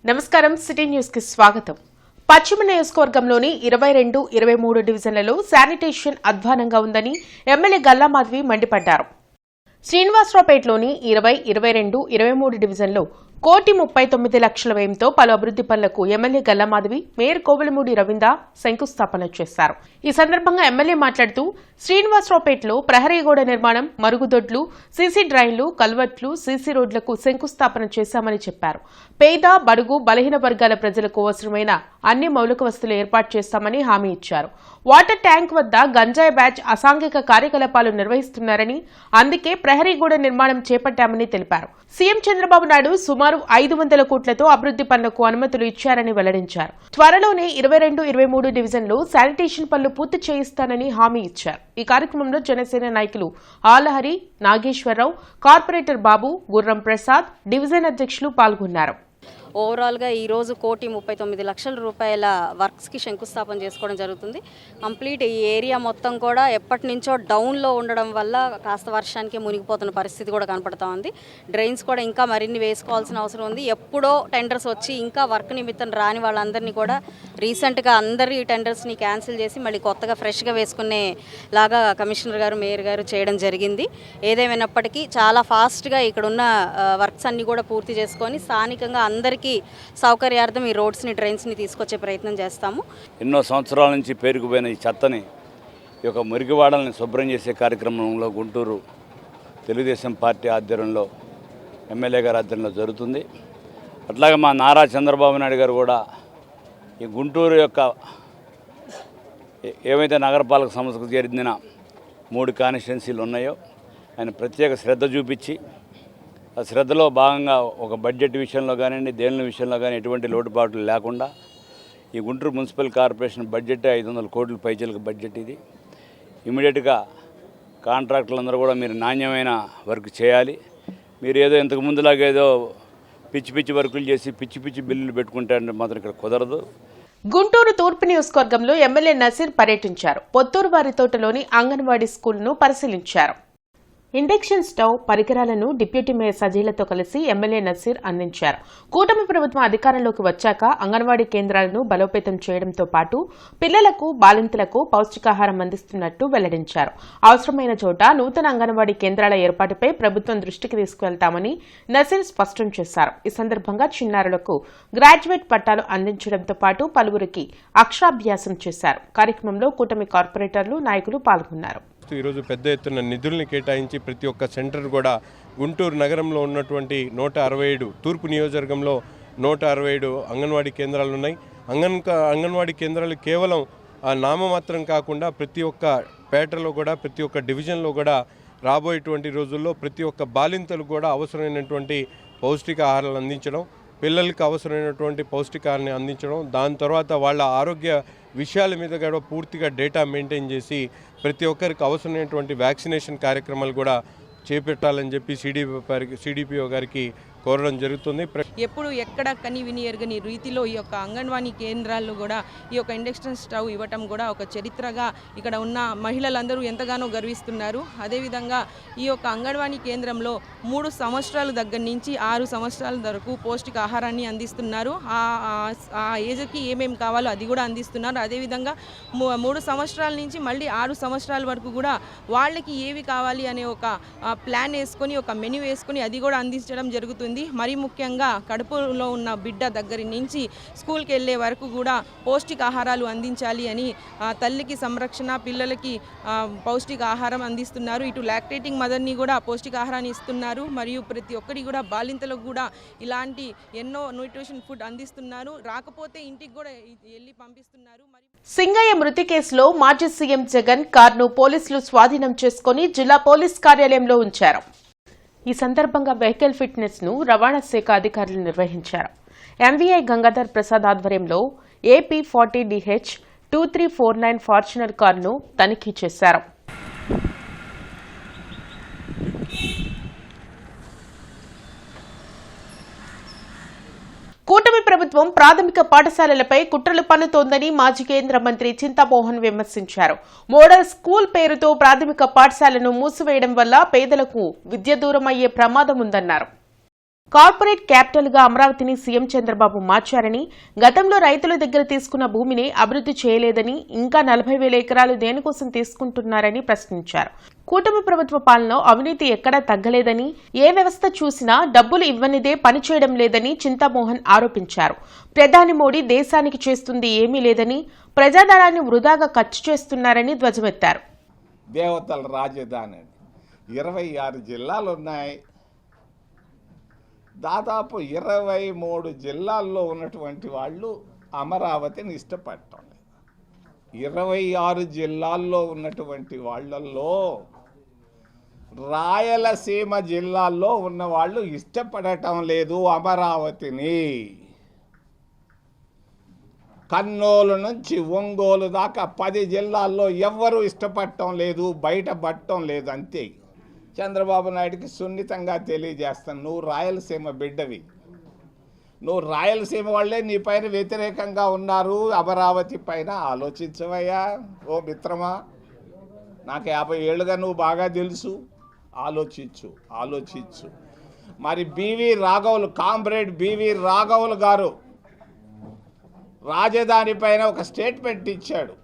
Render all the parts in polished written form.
నమస్కారం city news కి స్వాగతం. పశ్చిమ నియోజకవర్గంలోని 22, 23 డివిజన్లలో శానిటేషన్ అధ్వానంగా ఉందని ఎమ్మెల్యే గల్లా మాధవి మండిపడ్డారు. శ్రీనివాసరావుపేటలోని 20, 22, 23 డివిజన్లో 1,39,00,000 వ్యయంతో పలు అభివృద్ది పనులకు ఎమ్మెల్యే గల్లా మాధవి, మేయర్ కోవెలమూడి రవీంద్ర శంకుస్థాపన చేశారు. ఈ సందర్భంగా ఎమ్మెల్యే మాట్లాడుతూ శ్రీనివాసరావుపేటలో ప్రహరీ గోడ నిర్మాణం, మరుగుదొడ్లు, సీసీ డ్రైన్లు, కల్వర్ట్లు, సీసీ రోడ్లకు శంకుస్థాపన చేశామని చెప్పారు. పేద, బడుగు, బలహీన వర్గాల ప్రజలకు అవసరమైన అన్ని మౌలిక వసతులు ఏర్పాటు చేస్తామని హామీ ఇచ్చారు. వాటర్ ట్యాంక్ వద్ద గంజాయి బ్యాచ్ అసాంఘిక కార్యకలాపాలు నిర్వహిస్తున్నారని, అందుకే ప్రహరీ గోడ నిర్మాణం చేపట్టామని తెలిపారు. సీఎం చంద్రబాబు నాయుడు సుమారు 500 కోట్లతో అభివృద్ది పనులకు అనుమతులు ఇచ్చారని వెల్లడించారు. త్వరలోనే 22, 23 డివిజన్లో శానిటేషన్ పనులు పూర్తి చేయిస్తానని హామీ ఇచ్చారు. ఈ కార్యక్రమంలో జనసేన నాయకులు ఆలహరి, నాగేశ్వరరావు, కార్పొరేటర్ బాబు, గుర్రం ప్రసాద్, డివిజన్ అధ్యక్షులు పాల్గొన్నారు. ఓవరాల్గా ఈరోజు 1,39,00,000 రూపాయల వర్క్స్కి శంకుస్థాపన చేసుకోవడం జరుగుతుంది. కంప్లీట్ ఈ ఏరియా మొత్తం కూడా ఎప్పటి నుంచో డౌన్లో ఉండడం వల్ల కాస్త వర్షానికి మునిగిపోతున్న పరిస్థితి కూడా కనపడతా ఉంది. డ్రైన్స్ కూడా ఇంకా మరిన్ని వేసుకోవాల్సిన అవసరం ఉంది. ఎప్పుడో టెండర్స్ వచ్చి ఇంకా వర్క్ నిమిత్తం రాని వాళ్ళందరినీ కూడా రీసెంట్గా అందరి టెండర్స్ని క్యాన్సిల్ చేసి మళ్ళీ కొత్తగా ఫ్రెష్గా వేసుకునే లాగా కమిషనర్ గారు, మేయర్ గారు చేయడం జరిగింది. ఏదేమైనప్పటికీ చాలా ఫాస్ట్గా ఇక్కడ ఉన్న వర్క్స్ అన్నీ కూడా పూర్తి చేసుకొని స్థానికంగా అందరికీ సౌకర్యార్థం ఈ రోడ్స్ని, డ్రైన్స్ని తీసుకొచ్చే ప్రయత్నం చేస్తాము. ఎన్నో సంవత్సరాల నుంచి పేరుకుపోయిన ఈ చెత్తని, ఈ యొక్క మురికివాడల్ని శుభ్రం చేసే కార్యక్రమంలో గుంటూరు తెలుగుదేశం పార్టీ ఆధ్వర్యంలో, ఎమ్మెల్యే గారి ఆధ్వర్యంలో జరుగుతుంది. అట్లాగే మా నారా చంద్రబాబు నాయుడు గారు కూడా ఈ గుంటూరు యొక్క ఏవైతే నగరపాలక సంస్థకు చెందిన 3 కాన్స్టిట్యున్సీలు ఉన్నాయో ఆయన ప్రత్యేక శ్రద్ధ చూపించి, ఆ శ్రద్ధలో భాగంగా ఒక బడ్జెట్ విషయంలో కానివ్వండి, దేనిల విషయంలో కానీ ఎటువంటి లోటుపాట్లు లేకుండా ఈ గుంటూరు మున్సిపల్ కార్పొరేషన్ బడ్జెట్ 500 కోట్ల పైచలకు బడ్జెట్. ఇది ఇమీడియట్గా కాంట్రాక్టర్లందరూ కూడా మీరు నాణ్యమైన వర్క్ చేయాలి. మీరు ఏదో ఇంతకు ముందులాగా ఏదో పిచ్చి వర్కులు చేసి పిచ్చి బిల్లులు పెట్టుకుంటే మాత్రం ఇక్కడ కుదరదు. గుంటూరు తూర్పు నియోజకవర్గంలో ఎమ్మెల్యే నసీర్ పర్యటించారు. పొత్తూరు వారితోటలోని అంగన్వాడీ స్కూల్ను పరిశీలించారు. ఇండక్షన్ స్టవ్ పరికరాలను డిప్యూటీ మేయర్ సజీలతో కలిసి ఎమ్మెల్యే నసీర్ అందించారు. కూటమి ప్రభుత్వం అధికారంలోకి వచ్చాక అంగన్వాడీ కేంద్రాలను బలోపేతం చేయడంతో పాటు పిల్లలకు, బాలింతలకు పౌష్టికాహారం అందిస్తున్నట్టు వెల్లడించారు. అవసరమైన చోట నూతన అంగన్వాడీ కేంద్రాల ఏర్పాటుపై ప్రభుత్వం దృష్టికి తీసుకువెళ్తామని నసీర్ స్పష్టం చేశారు. ఈ సందర్భంగా చిన్నారులకు గ్రాడ్యుయేట్ పట్టాలు అందించడంతో పాటు పలువురికి అక్షరాభ్యాసం చేశారు. కార్యక్రమంలో కూటమి కార్పొరేటర్లు, నాయకులు పాల్గొన్నారు. ఈరోజు పెద్ద ఎత్తున నిధుల్ని కేటాయించి ప్రతి ఒక్క సెంటర్ కూడా గుంటూరు నగరంలో ఉన్నటువంటి 167 తూర్పు నియోజకవర్గంలో 167 అంగన్వాడీ కేంద్రాలు ఉన్నాయి. అంగన్వాడీ కేంద్రాలు కేవలం నామమాత్రం కాకుండా ప్రతి ఒక్క పేటలో కూడా, ప్రతి ఒక్క డివిజన్లో కూడా రాబోయేటువంటి రోజుల్లో ప్రతి ఒక్క బాలింతలు కూడా అవసరమైనటువంటి పౌష్టికాహారాలు అందించడం, పిల్లలకు అవసరమైనటువంటి పౌష్టికాహారాన్ని అందించడం, దాని తర్వాత వాళ్ళ ఆరోగ్య విషయాల మీద కూడా పూర్తిగా డేటా మెయింటైన్ చేసి ప్రతి ఒక్కరికి అవసరమైనటువంటి వ్యాక్సినేషన్ కార్యక్రమాలు కూడా చేపట్టాలని చెప్పి సిడిపిఓ గారికి కోరడం జరుగుతుంది. ఎప్పుడు ఎక్కడ కని విని ఎరగని రీతిలో ఈ యొక్క అంగన్వాడీ కేంద్రాల్లో కూడా ఈ యొక్క ఇండక్షన్ స్టవ్ ఇవ్వటం కూడా ఒక చరిత్రగా ఇక్కడ ఉన్న మహిళలందరూ ఎంతగానో గర్విస్తున్నారు. అదేవిధంగా ఈ యొక్క అంగన్వాడీ కేంద్రంలో 3 సంవత్సరాల దగ్గర నుంచి 6 సంవత్సరాల వరకు పౌష్టికాహారాన్ని అందిస్తున్నారు. ఆ ఏజ్కి ఏమేమి కావాలో అది కూడా అందిస్తున్నారు. అదేవిధంగా 3 సంవత్సరాల నుంచి మళ్ళీ 6 సంవత్సరాల వరకు కూడా వాళ్ళకి ఏవి కావాలి అనే ఒక ప్లాన్ వేసుకొని, ఒక మెనూ వేసుకొని అది కూడా అందించడం జరుగుతుంది. మరీ ముఖ్యంగా కడుపులో ఉన్న బిడ్డ దగ్గర నుంచి స్కూల్కి వెళ్ళే వరకు కూడా పౌష్టికాహారాలు అందించాలి అని తల్లికి సంరక్షణ, పిల్లలకి పౌష్టికాహారం అందిస్తున్నారు. ఇటు లాక్టేటింగ్ మదర్ని కూడా పౌష్టికాహారాన్ని ఇస్తున్నారు. మరియు ప్రతి ఒక్కరి కూడా బాలింతలకు కూడా ఇలాంటి ఎన్నో న్యూట్రిషన్ ఫుడ్ అందిస్తున్నారు. రాకపోతే ఇంటికి కూడా వెళ్ళి పంపిస్తున్నారు. సింగయ్య మృతి కేసులో మాజీ సీఎం జగన్ కారును పోలీసులు స్వాధీనం చేసుకుని జిల్లా పోలీస్ కార్యాలయంలో ఉంచారు. ఈ సందర్భంగా వెహికల్ ఫిట్నెస్ ను రవాణా శాఖ అధికారులు నిర్వహించారు. ఎంవీఐ గంగాధర్ ప్రసాద్ ఆధ్వర్యంలో AP40DH 2349 ఫార్చునర్ కారును తనిఖీ చేశారు. కూటమి ప్రభుత్వం ప్రాథమిక పాఠశాలలపై కుట్రలు పన్నుతోందని మాజీ కేంద్ర మంత్రి చింతామోహన్ విమర్శించారు. మోడల్ స్కూల్ పేరుతో ప్రాథమిక పాఠశాలను మూసివేయడం వల్ల పేదలకు విద్య దూరం అయ్యే ప్రమాదం ఉందన్నారు. కార్పొరేట్ క్యాపిటల్ గా అమరావతిని సీఎం చంద్రబాబు మార్చారని, గతంలో రైతుల దగ్గర తీసుకున్న భూమిని అభివృద్ధి చేయలేదని, ఇంకా 40,000 ఎకరాలు దేనికోసం తీసుకుంటున్నారని ప్రశ్నించారు. కూటమి ప్రభుత్వ పాలనలో అవినీతి ఎక్కడా తగ్గలేదని, ఏ వ్యవస్థ చూసినా డబ్బులు ఇవ్వనిదే పనిచేయడం లేదని చింతామోహన్ ఆరోపించారు. ప్రధాని మోడీ దేశానికి చేస్తుంది ఏమీ లేదని, ప్రజాధనాన్ని వృధాగా ఖర్చు చేస్తున్నారని ధ్వజమెత్తారు. దేవతల రాజధాని 26 జిల్లాలు ఉన్నాయి. దాదాపు 23 జిల్లాల్లో ఉన్నటువంటి వాళ్ళు అమరావతిని ఇష్టపడటం లేదు. 26 జిల్లాల్లో ఉన్నటువంటి వాళ్ళల్లో రాయలసీమ జిల్లాల్లో ఉన్న వాళ్ళు ఇష్టపడటం లేదు అమరావతిని. కర్నూలు నుంచి ఒంగోలు దాకా 10 జిల్లాల్లో ఎవ్వరూ ఇష్టపడటం లేదు, బయటపడటం లేదు. అంతే. చంద్రబాబు నాయుడికి సున్నితంగా తెలియజేస్తాను, నువ్వు రాయలసీమ బిడ్డవి, నువ్వు రాయలసీమ వాళ్ళే నీ పైన వ్యతిరేకంగా ఉన్నారు, అమరావతి పైన ఆలోచించవయ్యా ఓ మిత్రమా. నాకు 50 ఏళ్ళుగా నువ్వు బాగా తెలుసు. ఆలోచించు. మరి కామ్రేడ్ బివి రాఘవులు గారు రాజధాని పైన ఒక స్టేట్మెంట్ ఇచ్చాడు.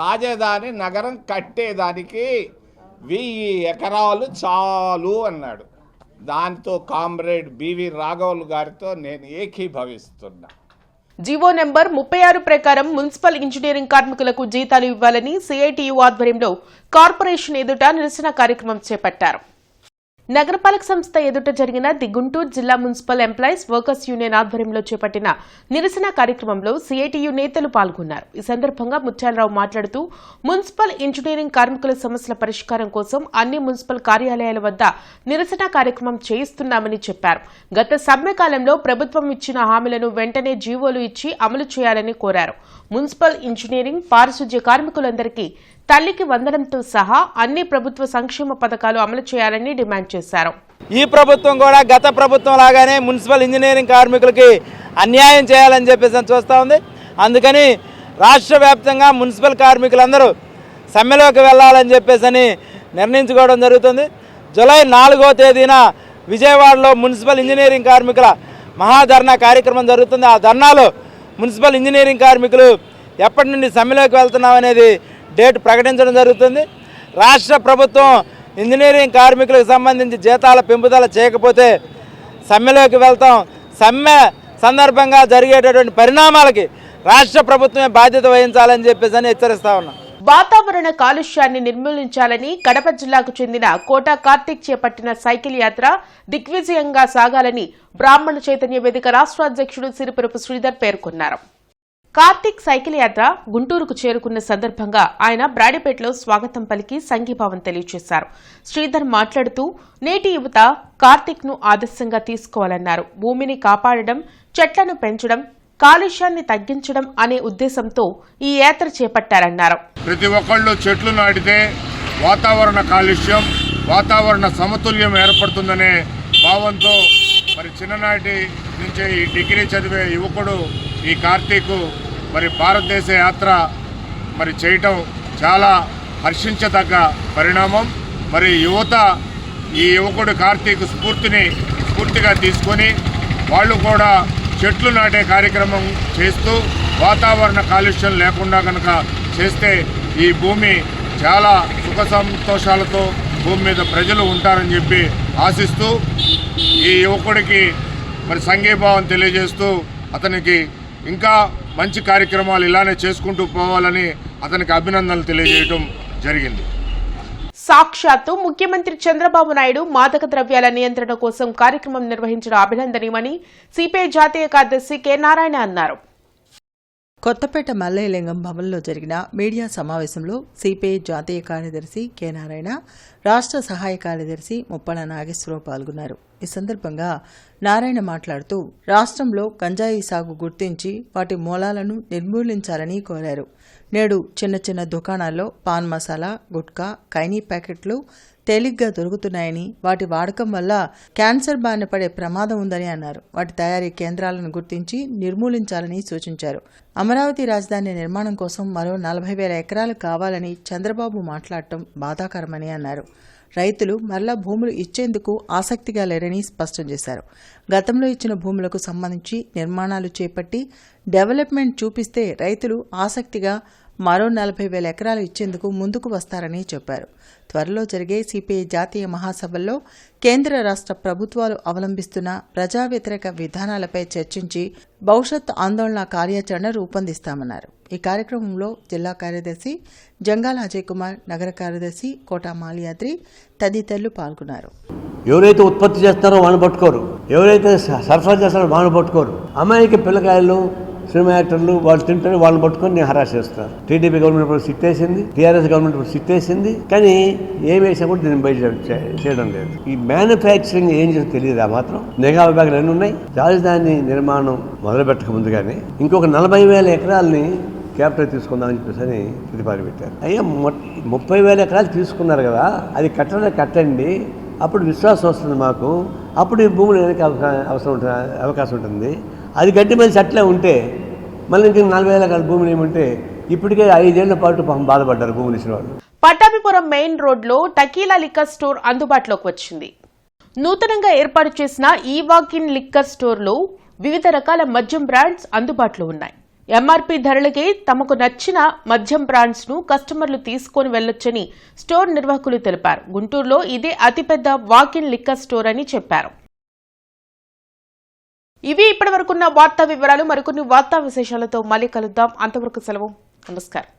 రాజధాని నగరం కట్టేదానికి 1000 ఎకరాలు చాలు అన్నాడు. దాంతో కామ్రేడ్ బివి రాఘవులు గారితో నేను ఏకీభవిస్తున్నా. జీవో నెంబర్ 36 ప్రకారం మున్సిపల్ ఇంజనీరింగ్ కార్మికులకు జీతాలు ఇవ్వాలని సిఐటియు ఆధ్వర్యంలో కార్పొరేషన్ ఎదుట నిరసన కార్యక్రమం చేపట్టారు. నగరపాలక సంస్థ ఎదుట జరిగిన ది గుంటూరు జిల్లా మున్సిపల్ ఎంప్లాయీస్ వర్కర్స్ యూనియన్ ఆధ్వర్యంలో చేపట్టిన నిరసన కార్యక్రమంలో సిఐటియు నేతలు పాల్గొన్నారు. ఈ సందర్భంగా ముత్యాలరావు మాట్లాడుతూ, మున్సిపల్ ఇంజనీరింగ్ కార్మికుల సమస్యల పరిష్కారం కోసం అన్ని మున్సిపల్ కార్యాలయాల వద్ద నిరసన కార్యక్రమం చేయిస్తున్నామని చెప్పారు. గత సమ్మె కాలంలో ప్రభుత్వం ఇచ్చిన హామీలను వెంటనే జీవోలు ఇచ్చి అమలు చేయాలని కోరారు. మున్సిపల్ ఇంజనీరింగ్, పారిశుధ్య కార్మికులందరికీ తల్లికి వందనంతో సహా అన్ని ప్రభుత్వ సంక్షేమ పథకాలు అమలు చేయాలని డిమాండ్ చేశారు. ఈ ప్రభుత్వం కూడా గత ప్రభుత్వం లాగానే మున్సిపల్ ఇంజనీరింగ్ కార్మికులకి అన్యాయం చేయాలని చెప్పేసి చూస్తూ ఉంది. అందుకని రాష్ట్ర వ్యాప్తంగా మున్సిపల్ కార్మికులందరూ సమ్మెలోకి వెళ్ళాలని చెప్పేసి నిర్ణయించుకోవడం జరుగుతుంది. జూలై 4వ తేదీన విజయవాడలో మున్సిపల్ ఇంజనీరింగ్ కార్మికుల మహాధర్నా కార్యక్రమం జరుగుతుంది. ఆ ధర్నాలో మున్సిపల్ ఇంజనీరింగ్ కార్మికులు ఎప్పటి నుండి సమ్మెలోకి వెళ్తున్నామనేది డేట్ ప్రకటించడం జరుగుతుంది. రాష్ట్ర ప్రభుత్వం ఇంజనీరింగ్ కార్మికులకు సంబంధించి జీతాల పెంపుదల చేయకపోతే సమ్మెలోకి వెళ్తాం. సమ్మె సందర్భంగా జరిగేటటువంటి పరిణామాలకి రాష్ట్ర ప్రభుత్వమే బాధ్యత వహించాలని చెప్పేసి హెచ్చరిస్తా ఉన్నాం. వాతావరణ కాలుష్యాన్ని నిర్మూలించాలని కడప జిల్లాకు చెందిన కోట కార్తీక్ చేపట్టిన సైకిల్ యాత్ర దిగ్విజయంగా సాగాలని బ్రాహ్మణ చైతన్య వేదిక రాష్ట్ర అధ్యక్షుడు సిరిపురపు శ్రీధర్ పేర్కొన్నారు. కార్తీక్ సైకిల్ యాత్ర గుంటూరుకు చేరుకున్న సందర్భంగా ఆయన బ్రాడీపేటలో స్వాగతం పలికి సంఘీభావం తెలియజేశారు. శ్రీధర్ మాట్లాడుతూ, నేటి యువత కార్తీక్ ను ఆదర్శంగా తీసుకోవాలన్నారు. భూమిని కాపాడడం, చెట్లను పెంచడం, కాలుష్యాన్ని తగ్గించడం అనే ఉద్దేశంతో ఈ యాత్ర చేపట్టారన్నారు. ప్రతి ఒక్కళ్ళు చెట్లు నాటితే వాతావరణ కాలుష్యం, వాతావరణ సమతుల్యం ఏర్పడుతుందనే భావంతో మరి చిన్ననాటి నుంచే ఈ డిగ్రీ చదివే యువకుడు ఈ కార్తీక్ మరి భారతదేశ యాత్ర మరి చేయటం చాలా హర్షించదగ్గ పరిణామం. మరి యువత ఈ యువకుడు కార్తీక్ స్ఫూర్తిగా తీసుకొని వాళ్ళు కూడా చెట్లు నాటే కార్యక్రమం చేస్తూ వాతావరణ కాలుష్యం లేకుండా కనుక చేస్తే ఈ భూమి చాలా సుఖ సంతోషాలతో భూమి మీద ప్రజలు ఉంటారని చెప్పి ఆశిస్తూ ఈ యువకుడికి మరి సంఘీభావం తెలియజేస్తూ అతనికి ఇంకా మంచి కార్యక్రమాలు ఇలానే చేసుకుంటూ పోవాలని అతనికి అభినందనలు తెలియజేయడం జరిగింది. సాక్షాత్తు ముఖ్యమంత్రి చంద్రబాబు నాయుడు మాదక ద్రవ్యాల నియంత్రణ కోసం కార్యక్రమం నిర్వహించడం అభినందనీయమని సిపిఐ జాతీయ కార్యదర్శి కె నారాయణ అన్నారు. కొత్తపేట మల్లయ్యలింగం భవన్లో జరిగిన మీడియా సమావేశంలో సిపిఐ జాతీయ కార్యదర్శి కె నారాయణ, రాష్ట్ర సహాయ కార్యదర్శి ముప్పల నాగేశ్వరరావు పాల్గొన్నారు. ఈ సందర్భంగా నారాయణ మాట్లాడుతూ, రాష్ట్రంలో గంజాయి సాగు గుర్తించి వాటి మూలాలను నిర్మూలించాలని కోరారు. నేడు చిన్న చిన్న దుకాణాల్లో పాన్ మసాలా, గుట్కా, ఖైనీ ప్యాకెట్లు తేలిగ్గా దొరుకుతున్నాయని, వాటి వాడకం వల్ల క్యాన్సర్ బారిన పడే ప్రమాదం ఉందని అన్నారు. వాటి తయారీ కేంద్రాలను గుర్తించి నిర్మూలించాలని సూచించారు. అమరావతి రాజధాని నిర్మాణం కోసం మరో 40,000 ఎకరాలు కావాలని చంద్రబాబు మాట్లాడటం బాధాకరమని అన్నారు. రైతులు మరలా భూములు ఇచ్చేందుకు ఆసక్తిగా లేరని స్పష్టం చేశారు. గతంలో ఇచ్చిన భూములకు సంబంధించి నిర్మాణాలు చేపట్టి డెవలప్మెంట్ చూపిస్తే రైతులు ఆసక్తిగా మరో 40,000 ఎకరాలు ఇచ్చేందుకు ముందుకు వస్తారని చెప్పారు. త్వరలో జరిగే సిపిఐ జాతీయ మహాసభల్లో కేంద్ర రాష్ట్ర ప్రభుత్వాలు అవలంబిస్తున్న ప్రజా వ్యతిరేక విధానాలపై చర్చించి భవిష్యత్ ఆందోళన కార్యాచరణ రూపొందిస్తామన్నారు. ఈ కార్యక్రమంలో జిల్లా కార్యదర్శి జంగాల అజయ్ కుమార్, నగర కార్యదర్శి కోటా మాలియాద్రి తదితరులు పాల్గొన్నారు. ఎవరైతే ఉత్పత్తి చేస్తారో వాళ్ళని పట్టుకోరు, ఎవరైతే సరఫరా చేస్తారో వాళ్ళని పట్టుకోరు. అమాయక పిల్లకాయలు, సినిమా యాక్టర్లు వాళ్ళు తింటారు, వాళ్ళని పట్టుకొని నేను హరాస్ చేస్తారు. టీడీపీ గవర్నమెంట్ ఇప్పుడు సిట్టేసింది, టీఆర్ఎస్ గవర్నమెంట్ ఇప్పుడు సిట్టేసింది, కానీ ఏం వేసినా కూడా దీన్ని బయట చేయడం లేదు. ఈ మ్యానుఫ్యాక్చరింగ్ ఏం చేసి తెలియదు. ఆ మాత్రం నిఘా విభాగాలు ఎన్ని ఉన్నాయి. రాజధాని నిర్మాణం మొదలుపెట్టక ముందుగానే ఇంకొక 40,000 ఎకరాలని క్యాపిటల్ తీసుకుందామని చెప్పేసి ప్రతిపాదన పెట్టారు. అయ్యా 30,000 ఎకరాలు తీసుకున్నారు కదా, అది కట్టండి, అప్పుడు విశ్వాసం వస్తుంది మాకు, అప్పుడు ఈ భూములు అవకాశం ఉంటుంది. అది గట్టి మళ్ళీ అట్లే ఉంటే మళ్ళీ ఇంక 40,000 ఎకరాల భూములు ఏమంటే ఇప్పటికే 5 ఏళ్ల పాటు పాపం బాధపడ్డారు భూములు ఇచ్చిన వాళ్ళు. పట్టాభిపురం మెయిన్ రోడ్లో టకీలా లిక్కర్ స్టోర్ అందుబాటులోకి వచ్చింది. నూతనంగా ఏర్పాటు చేసిన ఈ వాక్-ఇన్ లిక్కర్ స్టోర్లో వివిధ రకాల మద్యం బ్రాండ్స్ అందుబాటులో ఉన్నాయి. ఎంఆర్పీ ధరలకే తమకు నచ్చిన మద్యం బ్రాండ్స్ ను కస్టమర్లు తీసుకొని వెళ్లొచ్చని స్టోర్ నిర్వాహకులు తెలిపారు. గుంటూరులో ఇదే అతిపెద్ద వాక్-ఇన్ లిక్కర్ స్టోర్ అని చెప్పారు. ఇవి ఇప్పటివరకున్న వార్తా వివరాలు. మరికొన్ని వార్తా విశేషాలతో మళ్ళీ కలుద్దాం. అంతవరకు సెలవు. నమస్కారం.